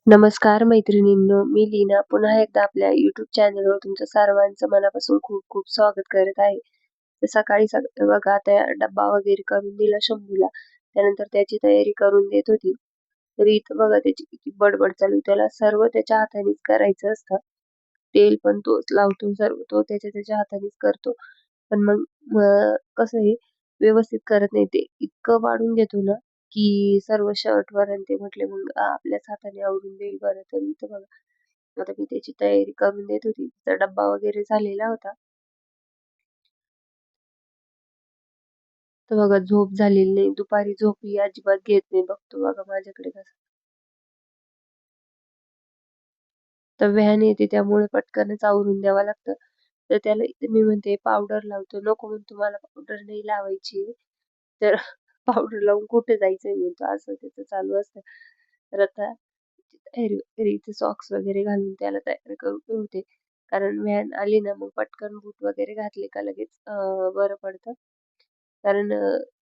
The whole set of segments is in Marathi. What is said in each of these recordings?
नमस्कार मैत्रिणींनो, मी लीना पुन्हा एकदा आपल्या YouTube चॅनलवर तुमचं सर्वांचं मनापासून खूप खूप स्वागत करत आहे. तर सकाळी बघा आता डब्बा वगैरे करून दिला शंभूला. त्यानंतर त्याची तयारी करून देत होती. तर इथं बघा त्याची किती बडबड चालू आहे. त्याला सर्व त्याच्या हातानेच करायचं असतं. तेल पण तोच लावतो, सर्व तो त्याच्या हातानेच करतो. पण मग कसं आहे व्यवस्थित करत नाही ते. इतकं वाढून घेतो ना, की सर्व शर्टवर आणि ते म्हटले मग आपल्याच हाताने आवरून देईल बरं. तर इथं बघा आता मी त्याची तयारी करून देत होती. तिचा डब्बा वगैरे झालेला होता. तर बघा झोप झालेली नाही. दुपारी झोप ही अजिबात घेत नाही. बघतो बघा माझ्याकडे कसं. तर व्हॅन येते त्यामुळे पटकनच आवरून द्यावं लागतं. तर त्याला मी म्हणते पावडर लावतो. नको म्हणतो मला पावडर नाही लावायची आहे. तर पावडर लावून कुठे जायचंय म्हणतो असं त्याचं चालू असतं. तर आता तयारी वगैरे इथे सॉक्स वगैरे घालून त्याला तयार करून ठेवते. कारण व्हॅन आली ना मग पटकन बूट वगैरे घातले का लगेच बरं पडतं. कारण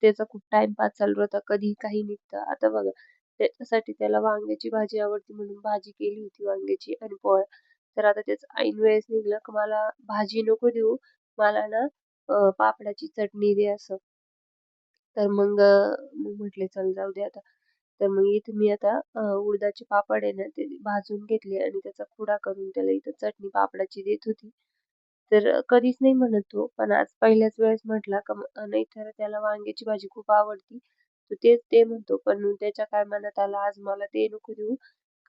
त्याचा खूप टाईमपास चालू होता. कधी काही निघतं. आता बघा त्याच्यासाठी त्याला वांग्याची भाजी आवडते म्हणून भाजी केली होती वांग्याची आणि पोळ्या. तर आता त्याचं ऐन वेळेस निघालं की मला भाजी नको देऊ, मला ना पापडाची चटणी दे असं. तर मग मग म्हटले चल जाऊ दे आता. तर मग इथे मी आता उडदाचे पापड आहे ना ते भाजून घेतले आणि त्याचा खुडा करून त्याला इथं चटणी पापडाची देत होती. तर कधीच नाही म्हणत तो, पण आज पहिल्याच वेळेस म्हटला का नाहीतर त्याला वांग्याची भाजी खूप आवडती. तर तेच ते म्हणतो, पण त्याच्या काय मनात आलं आज मला ते नको देऊ,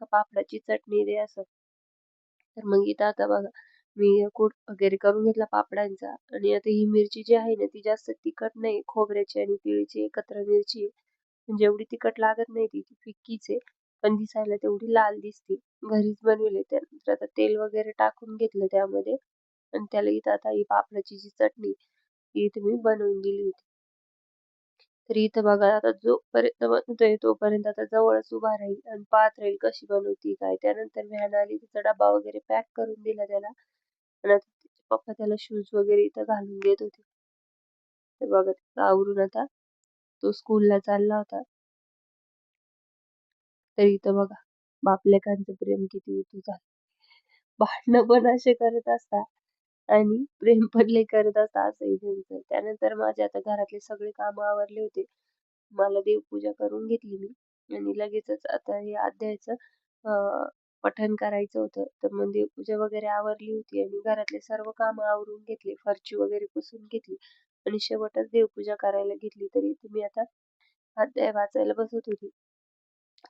का पापडाची चटणी दे असं. तर मग इथं आता बघा मी कूट वगैरे करून घेतला पापडांचा आणि आता ही मिरची जी आहे ना ती जास्त तिखट नाही. खोबऱ्याची आणि तिळीची एकत्र मिरची आहे. म्हणजे एवढी तिखट लागत नाही ती, ती फिक्कीच आहे. पण दिसायला तेवढी लाल दिसते. घरीच बनवली. त्यानंतर आता तेल वगैरे टाकून घेतलं त्यामध्ये आणि त्याला इथं आता ही पापडाची जी चटणी ती इथे मी बनवून दिली होती. तर इथं बघा आता जोपर्यंत बनतोय तोपर्यंत आता जवळच उभा राहील आणि पाहत राहील कशी बनवती काय. त्यानंतर व्हॅन आली तिचा डबा वगैरे पॅक करून दिला त्याला आणि आता त्याचे पप्पा त्याला शूज वगैरे इथं घालून देत होते. तर बघा त्याचं आवरून आता तो स्कूलला चालला होता. तर इथं बघा बापलेकांचं प्रेम किती उतू झालं. भांडणं पण असे करत असतात आणि प्रेम पण लय करत असतात असंही त्यांचं. त्यानंतर माझे आता घरातले सगळे कामं आवरले होते. मला देवपूजा करून घेतली मी आणि लगेचच आता हे अध्यायाचं पठण करायचं होतं. तर मग देवपूजा वगैरे आवरली होती आणि घरातले सर्व कामं आवरून घेतली. फरची वगैरे पुसून घेतली आणि शेवटच देवपूजा करायला घेतली. तरी तुम्ही आता अध्याय वाचायला बसत होती.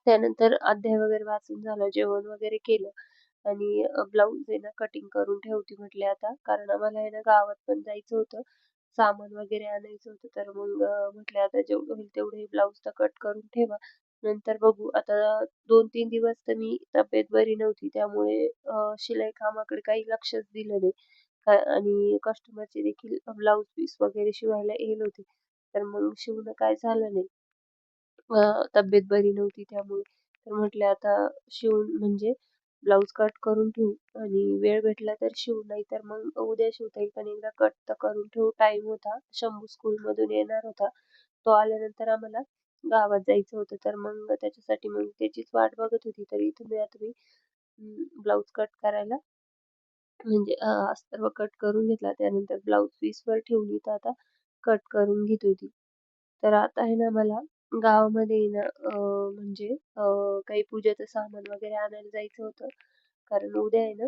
त्यानंतर अध्याय वगैरे वाचून झालं, जेवण वगैरे केलं आणि ब्लाऊज आहे ना कटिंग करून ठेवते म्हटले आता. कारण आम्हाला आहे ना गावात पण जायचं होतं. सामान वगैरे आणायचं होतं. तर मग म्हटले आता जेवढं होईल तेवढे हे ब्लाऊज तर कट करून ठेवा. नंतर बघू. आता 2-3 दिवस तर मी तब्येत बरी नव्हती. त्यामुळे शिलाई कामाकडे काही लक्षच दिलं नाही. आणि कस्टमरचे देखील ब्लाऊज पीस वगैरे शिवायला येत होते. तर मग शिवणं काय झालं नाही. तब्येत बरी नव्हती त्यामुळे. तर म्हटले आता शिवून म्हणजे ब्लाऊज कट करून ठेवू आणि वेळ भेटला तर शिवू, नाहीतर मग उद्या शिवता येईल. पण एकदा कट तर करून ठेवू. टाईम होता. शंभू स्कूलमधून येणार होता. तो आल्यानंतर आम्हाला गावात जायचं होतं. तर मग त्याच्यासाठी मग त्याचीच वाट बघत होती. तर इथून आता मी ब्लाऊज कट करायला म्हणजे अस्तर कट करून घेतला. त्यानंतर ब्लाऊज पीसवर ठेवली तर आता कट करून घेत होती. तर आता आहे ना मला गावामध्ये आहे ना म्हणजे काही पूजेचं सामान वगैरे आणायला जायचं होतं. कारण उद्या आहे ना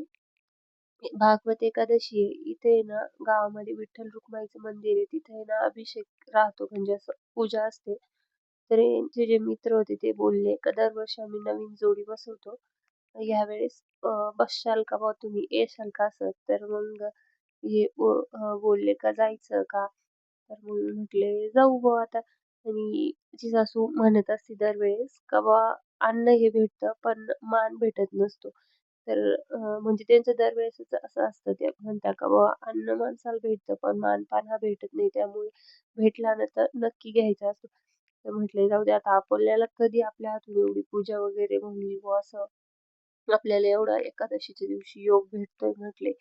भागवत एकादशी आहे. इथे आहे ना गावामध्ये विठ्ठल रुक्माईचं मंदिर आहे. तिथे आहे ना अभिषेक राहतो म्हणजे असं पूजा असते. तर यांचे जे मित्र होते ते बोलले का दरवर्षी आम्ही नवीन जोडी बसवतो. यावेळेस बसशाल का बुवा तुम्ही? येशाल का असं? तर मग हे बोलले का जायचं का? तर मग म्हटले जाऊ बुवा आता. आणि माझी सासू म्हणत असते दरवेळेस का बुवा अन्न हे भेटतं पण मान भेटत नसतो. तर म्हणजे त्यांचं दरवेळेसच असं असतं. ते म्हणतात का बुवा अन्न माणसाला भेटतं पण मानपान हा भेटत नाही. त्यामुळे भेटला ना तर नक्की घ्यायचा असतो. तर म्हटले जाऊ दे आता आपल्याला कधी आपल्या हातून एवढी पूजा वगैरे म्हणली बुवा असं. आपल्याला एवढा एकादशीच्या दिवशी योग भेटतोय म्हटले,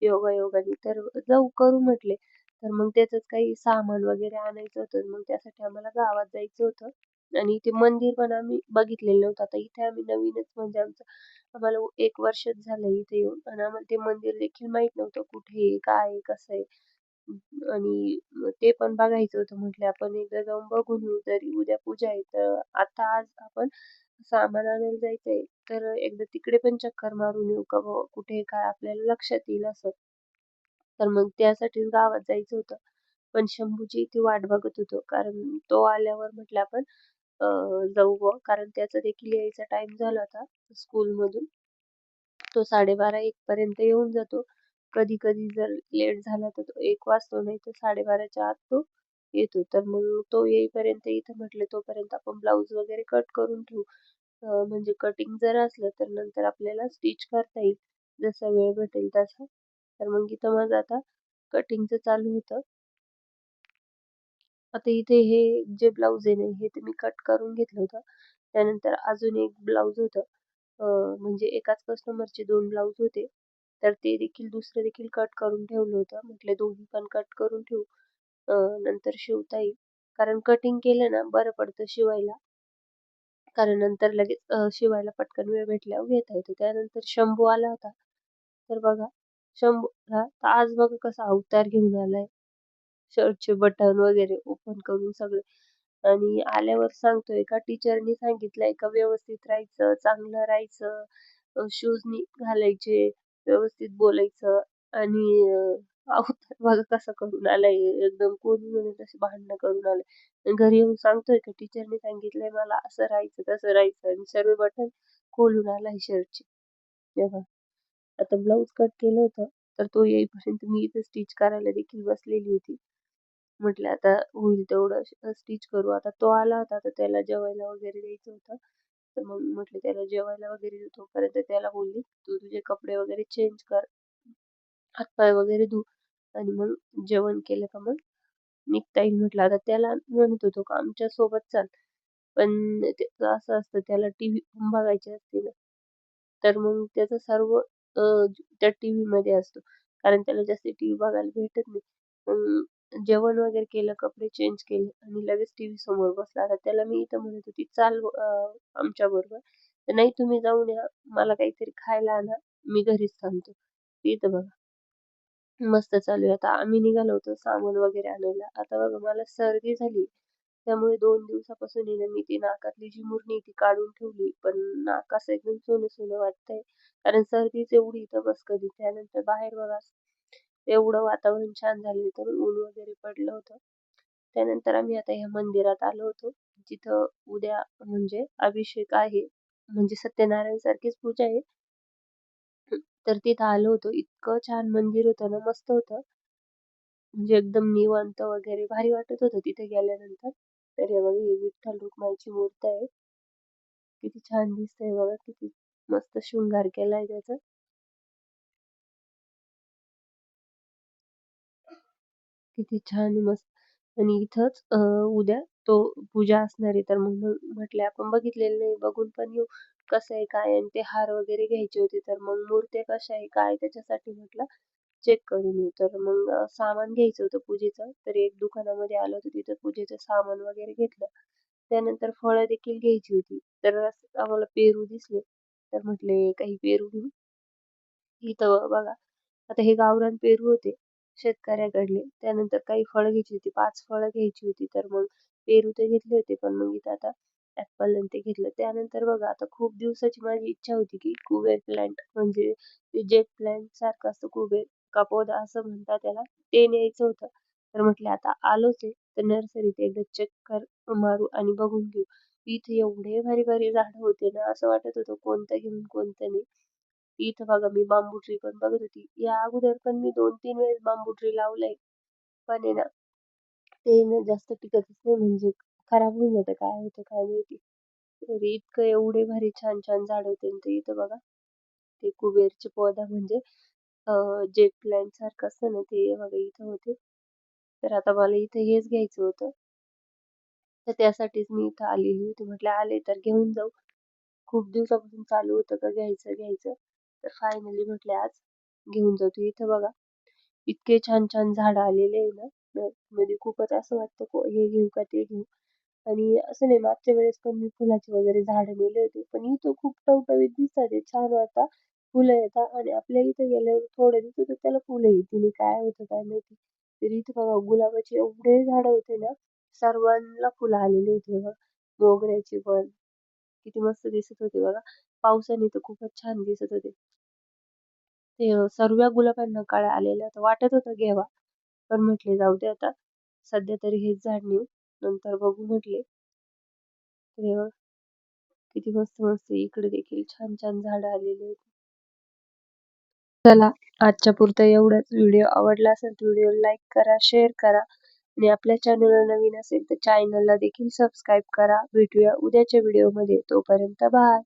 योगायोगाने तर जाऊ करू म्हटले. तर मग त्याचंच काही सामान वगैरे आणायचं होतं. मग त्यासाठी आम्हाला गावात जायचं होतं. आणि ते मंदिर पण आम्ही बघितलेलं नव्हतं. आता इथे आम्ही नवीनच म्हणजे आम्हाला 1 वर्षच झालं इथे येऊन आणि आम्हाला ते मंदिर देखील माहीत नव्हतं कुठे आहे, काय आहे, कसं आहे? आणि ते पण बघायचं होतं. म्हटले आपण एकदा जाऊन बघून येऊ. तरी उद्या पूजा आहे तर आता आज आपण सामान आणायला जायचंय, तर एकदा तिकडे पण चक्कर मारून येऊ का बुवा कुठे काय आपल्याला लक्षात येईल असं. तर मग त्यासाठीच गावात जायचं होतं. पण शंभूची ती वाट बघत होतो. कारण तो आल्यावर म्हटलं आपण अ, जाऊ बुवा कारण त्याचा देखील यायचा टाईम झाला होता स्कूलमधून. तो 12:30-1 पर्यंत येऊन जातो. कधी-कधी जर लेट झाला तर तो 1 वाजतो, नाहीतर 12:30च्या आत तो येतो. तर मग तो येईपर्यंत इथं म्हटलं तोपर्यंत आपण ब्लाउज वगैरे कट करून ठेवू. म्हणजे कटिंग जर असलं तर नंतर आपल्याला स्टिच करता येईल, जसा वेळ भेटेल तसा. तर मग इथं माझं आता कटिंगचं चालू होतं. आता इथे हे जे ब्लाउज आहे ना, हे तर मी कट करून घेतलं होतं. त्यानंतर अजून एक ब्लाउज होतं. अ, म्हणजे एकाच कस्टमरचे 2 ब्लाउज होते. तर ते देखील दुसरं देखील कट करून ठेवलं होतं. म्हटले दोन्ही पण कट करून ठेवू. नंतर शिवता येईल. कारण कटिंग केलं ना बरं पडतं शिवायला. कारण नंतर लगेच शिवायला पटकन वेळ भेटल्यावर घेता येतो. त्यानंतर शंभू आला होता. तर बघा शंभू हा आज बघा कसा अवतार घेऊन आलाय. शर्टचे बटन वगैरे ओपन करून सगळे आणि आल्यावर सांगतोय का टीचरनी सांगितलंय का व्यवस्थित राहायचं, चांगलं राहायचं, शूज नीट घालायचे, व्यवस्थित बोलायचं आणि अवतार बघा कसा करून आलाय. एकदम कोणी म्हणे तशी भांडणं करून आलाय. आणि घरी येऊन सांगतोय का टीचरनी सांगितलंय मला असं राहायचं, तसं राहायचं आणि सर्व बटन खोलून आलाय शर्टचे. तेव्हा आता ब्लाउज कट केलं होतं, तर तो येईपर्यंत मी इथे स्टिच करायला देखील बसलेली होती. म्हटलं आता होईल तेवढं स्टिच करू. आता तो आला होता, तर त्याला जेवायला वगैरे द्यायचं होतं. तर मग म्हटलं त्याला जेवायला वगैरे देऊ. तोपर्यंत त्याला बोलली, "तू तुझे कपडे वगैरे चेंज कर, हात वगैरे धु आणि मग जेवण केलं का मग निघता येईल." म्हटलं आता त्याला म्हणत होतो का आमच्यासोबत चाल. पण त्याचं असं असतं त्याला टीव्ही पण बघायची असते ना. तर मग त्याचं सर्व त्या टीव्हीमध्ये असतो. कारण त्याला जास्त टीव्ही बघायला भेटत नाही. मग जेवण वगैरे केलं, कपडे चेंज केले आणि लगेच टीव्ही समोर बसला. आता त्याला मी इथं म्हणत होती, "चाल आमच्याबरोबर." तर "नाही तुम्ही जाऊन या. मला काहीतरी खायला आणा. मी घरीच थांबतो." इथं बघा. मस्त चालू आहे. आता आम्ही निघालो होतो सामान वगैरे आणायला. आता बघा मला सर्दी झाली. त्यामुळे 2 दिवसापासून आहे ना, मी ती नाकातली जी मुरणी आहे ती काढून ठेवली. पण नाक असं एकदम सुनं-सुनं वाटतंय. कारण सर्दीच एवढी तर बस कधी. त्यानंतर बाहेर बघा एवढं वातावरण छान झालं होतं. ऊन वगैरे पडलं होतं. त्यानंतर आम्ही आता ह्या मंदिरात आलो होतो. जिथं उद्या म्हणजे अभिषेक आहे. म्हणजे सत्यनारायण सारखीच पूजा आहे. तर तिथं आलो होतो. इतकं छान मंदिर होतं ना, मस्त होतं. म्हणजे एकदम निवांत वगैरे भारी वाटत होतं तिथे गेल्यानंतर. तर हे बघा ही विठ्ठल रुक्माईची मूर्त आहे. किती छान दिसतंय बघा, किती मस्त शृंगार केलाय त्याचा. किती छान मस्त आणि इथंच उद्या तो पूजा असणार आहे. तर मग म्हटले आपण बघितलेलं नाही, बघून पण येऊ कसं आहे, काय आहे आणि ते हार वगैरे घ्यायचे होते. तर मग मूर्त्या कशा आहे, काय त्याच्यासाठी म्हटलं चेक करून येऊ. तर मग सामान घ्यायचं होतं पूजेचं. तर एक दुकानामध्ये आलो होतो. तिथं पूजेचं सामान वगैरे घेतलं. त्यानंतर फळं देखील घ्यायची होती. तर रस्त्यात आम्हाला पेरू दिसले. तर म्हटले काही पेरू घेऊ. इथं बघा, आता हे गावरान पेरू होते शेतकऱ्याकडले. त्यानंतर काही फळं घ्यायची होती. 5 फळं घ्यायची होती. तर मग पेरू तर घेतले होते, पण मग इथं आता ॲपल आणि ते घेतलं. त्यानंतर बघा आता खूप दिवसाची माझी इच्छा होती, की कुबेर प्लांट म्हणजे ते जेट प्लांट सारखं असतं कुबेर का पौधा असं म्हणतात त्याला, ते न्यायचं होतं. तर म्हटलं आता आलोच आहे, तर नर्सरीत एकदा चक्कर मारू आणि बघून घेऊ. इथे एवढे भारी-भारी झाडं होते ना, असं वाटत होतं कोणतं घेऊन कोणतं नाही. इथं बघा मी बांबू ट्री पण बघत होती. या अगोदर पण मी 2-3 वेळेस बांबू ट्री लावलंय. पण आहे ना, ते ना जास्त टिकतच नाही म्हणजे खराब होऊन जातं. काय होतं काय माहिती. तर इतकं एवढे भारी छान-छान झाडं होते आणि ते इथं बघा, ते कुबेरचे पौधा म्हणजे जेट प्लांट सारखं असतं ना, ते बघा इथं होते. तर आता मला इथं हेच घ्यायचं होतं. तर त्यासाठीच मी इथं आलेली होती. म्हटलं आले तर घेऊन जाऊ. खूप दिवसापासून चालू होतं का घ्यायचं, घ्यायचं. तर फायनली म्हटले आज घेऊन जाऊ. तर इथं बघा इतके छान-छान झाडं आलेले आहे ना, मध्ये खूपच असं वाटतं हे घेऊ का ते घेऊ. आणि असं नाही मागच्या वेळेस पण मी फुलाची वगैरे झाडं नेली होती. पण इथं खूप टवटवीत दिसतात ते छान वाटतं. फुलं येतात आणि आपल्या इथं गेल्यावर थोड्या दिवसातच त्याला फुलं येतील. काय होतं काय माहिती. तर इथं बघा गुलाबाचे एवढे झाडं होते ना, सर्वांना फुलं आलेली होती बघा. मोगऱ्याची पण किती मस्त दिसत होती बघा. पावसाने तर खूपच छान दिसत होते. ते सर्व गुलाबांना कळ्या आलेल्या तर वाटत होतं घ्यावा. पण म्हटले जाऊ दे आता. सध्या तरी हेच झाड नेऊ. नंतर बघू म्हटले. तर हे बघा किती मस्त मस्त इकडे देखील छान छान झाडं आलेली आहेत. चला आजच्या पुरतं एवढंच. व्हिडिओ आवडला असेल तर व्हिडिओ लाईक करा, शेअर करा आणि आपल्या चॅनलला नवीन असेल तर चॅनलला देखील सबस्क्राईब करा. भेटूया उद्याच्या व्हिडिओमध्ये. तोपर्यंत बाय.